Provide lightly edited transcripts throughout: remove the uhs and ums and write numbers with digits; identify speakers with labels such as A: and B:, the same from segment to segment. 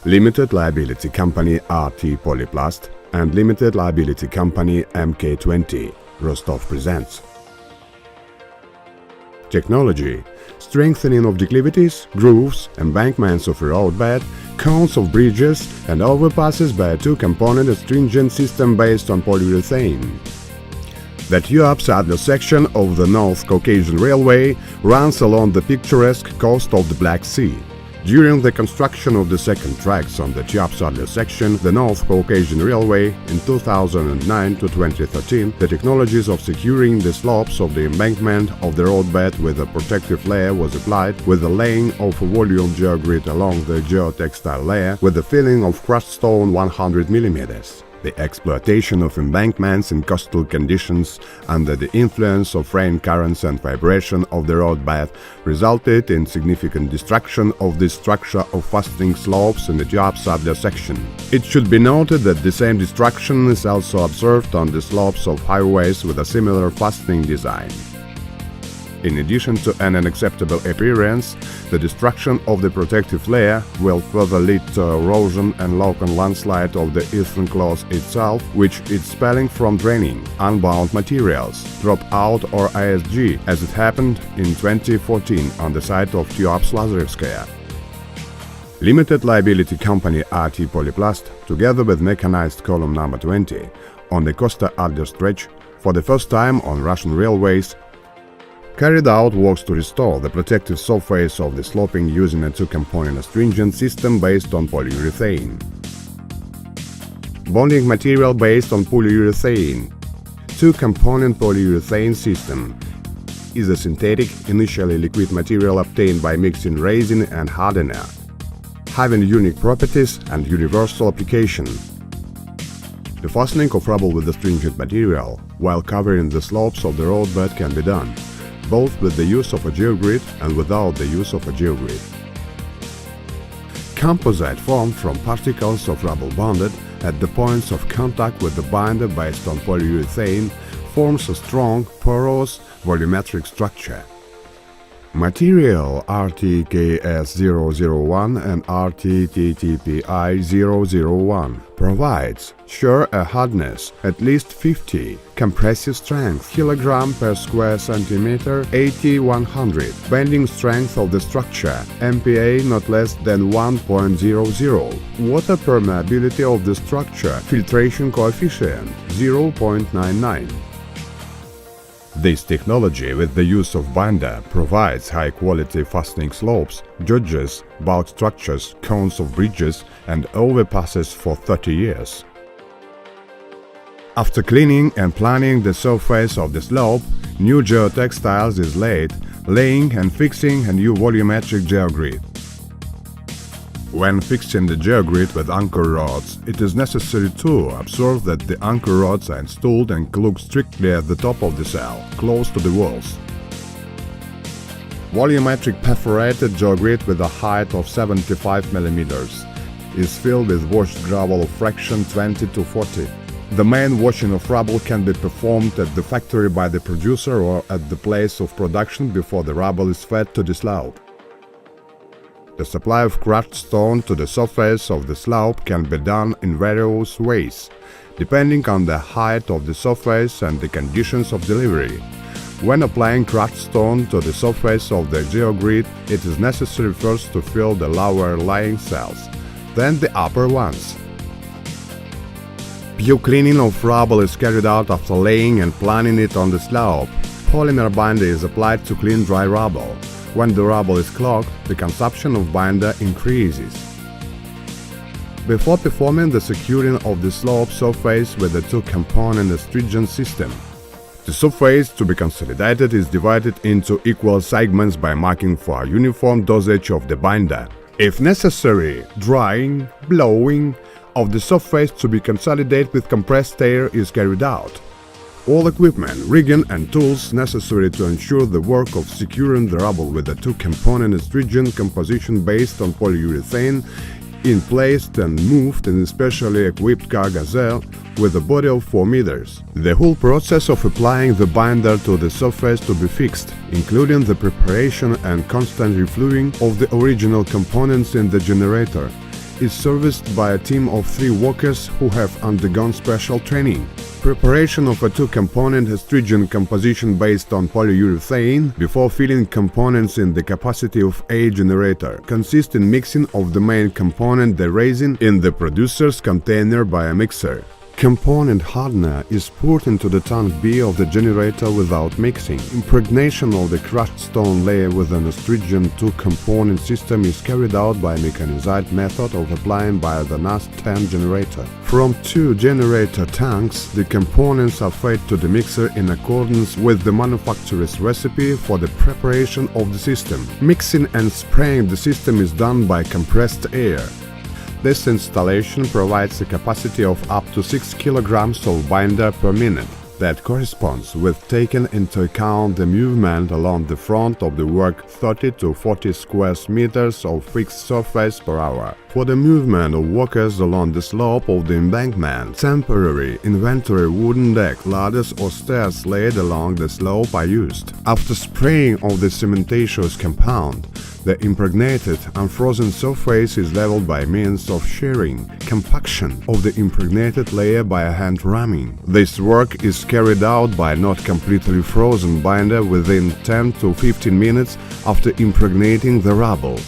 A: Limited Liability Company RT Polyplast and Limited Liability Company MK20 Rostov presents. Technology: strengthening of declivities, grooves, embankments of a roadbed, cones of bridges and overpasses by a two-component astringent system based on polyurethane. The Tuapse-Adler section of the North Caucasian Railway runs along the picturesque coast of the Black Sea. During the construction of the second tracks on the Tuapse-Adler section, the North Caucasian Railway in 2009 to 2013, the technologies of securing the slopes of the embankment of the roadbed with a protective layer was applied, with the laying of a volume geogrid along the geotextile layer with the filling of crushed stone 100 mm. The exploitation of embankments in coastal conditions under the influence of rain currents and vibration of the roadbed resulted in significant destruction of the structure of fastening slopes in the Tuapse-Adler section. It should be noted that the same destruction is also observed on the slopes of highways with a similar fastening design. In addition to an unacceptable appearance, the destruction of the protective layer will further lead to erosion and local landslide of the earthen cloth itself, which is spelling from draining, unbound materials, drop out or ISG, as it happened in 2014 on the site of Tuapse-Lazarevskaya. Limited Liability Company RT Polyplast, together with mechanized column number 20, on the Kosta-Adler stretch, for the first time on Russian railways, carried out works to restore the protective surface of the sloping using a two-component astringent system based on polyurethane. Bonding material based on polyurethane. Two-component polyurethane system is a synthetic, initially liquid material obtained by mixing resin and hardener, having unique properties and universal application. The fastening of rubble with astringent material while covering the slopes of the roadbed can be done both with the use of a geogrid and without the use of a geogrid. Composite formed from particles of rubble bonded at the points of contact with the binder based on polyurethane forms a strong, porous, volumetric structure. Material RTKS001 and RTTTPI001 provides sure a hardness at least 50, compressive strength kg per square centimeter 80-100, bending strength of the structure MPa not less than 1.00, water permeability of the structure, filtration coefficient 0.99. This technology, with the use of binder, provides high-quality fastening slopes, judges, bulk structures, cones of bridges and overpasses for 30 years. After cleaning and planing the surface of the slope, new geotextiles is laid, laying and fixing a new volumetric geogrid. When fixing the geogrid with anchor rods, it is necessary to observe that the anchor rods are installed and look strictly at the top of the cell, close to the walls. Volumetric perforated geogrid with a height of 75 mm is filled with washed gravel of fraction 20 to 40. The main washing of rubble can be performed at the factory by the producer or at the place of production before the rubble is fed to the slope. The supply of crushed stone to the surface of the slope can be done in various ways, depending on the height of the surface and the conditions of delivery. When applying crushed stone to the surface of the geogrid, it is necessary first to fill the lower lying cells, then the upper ones. Pure cleaning of rubble is carried out after laying and planing it on the slope. Polymer binder is applied to clean dry rubble. When the rubble is clogged, the consumption of binder increases. Before performing the securing of the slope surface with a two-component astringent system, the surface to be consolidated is divided into equal segments by marking for a uniform dosage of the binder. If necessary, drying, blowing of the surface to be consolidated with compressed air is carried out. All equipment, rigging and tools necessary to ensure the work of securing the rubble with a two-component astringent composition based on polyurethane in placed and moved in a specially equipped car gazelle with a body of 4 meters. The whole process of applying the binder to the surface to be fixed, including the preparation and constant refluing of the original components in the generator, is serviced by a team of 3 workers who have undergone special training. Preparation of a two-component stringent composition based on polyurethane before filling components in the capacity of a generator consists in mixing of the main component, the resin, in the producer's container by a mixer. Component hardener is poured into the tank B of the generator without mixing. Impregnation of the crushed stone layer with an astringent two-component system is carried out by a mechanized method of applying by the NAS-10 generator. From 2 generator tanks, the components are fed to the mixer in accordance with the manufacturer's recipe for the preparation of the system. Mixing and spraying the system is done by compressed air. This installation provides a capacity of up to 6 kg of binder per minute. That corresponds with taking into account the movement along the front of the work 30 to 40 square meters of fixed surface per hour. For the movement of workers along the slope of the embankment, temporary inventory wooden deck, ladders or stairs laid along the slope are used. After spraying of the cementitious compound, the impregnated unfrozen surface is leveled by means of shearing, compaction of the impregnated layer by a hand ramming. This work is carried out by not completely frozen binder within 10 to 15 minutes after impregnating the rubble.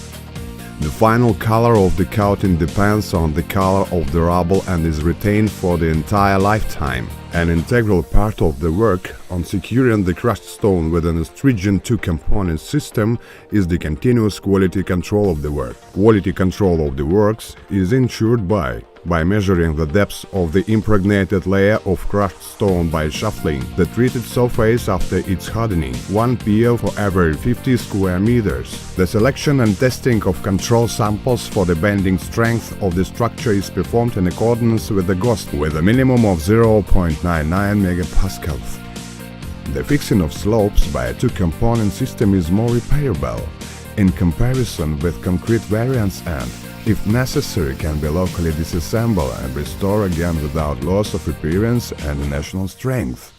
A: The final color of the coating depends on the color of the rubble and is retained for the entire lifetime. An integral part of the work on securing the crushed stone with an astringent two-component system is the continuous quality control of the work. Quality control of the works is ensured by measuring the depth of the impregnated layer of crushed stone by shuffling the treated surface after its hardening, 1 PL for every 50 square meters. The selection and testing of control samples for the bending strength of the structure is performed in accordance with the GOST with a minimum of 0.99 megapascals. The fixing of slopes by a two-component system is more repairable in comparison with concrete variants and, if necessary, can be locally disassembled and restored again without loss of appearance and national strength.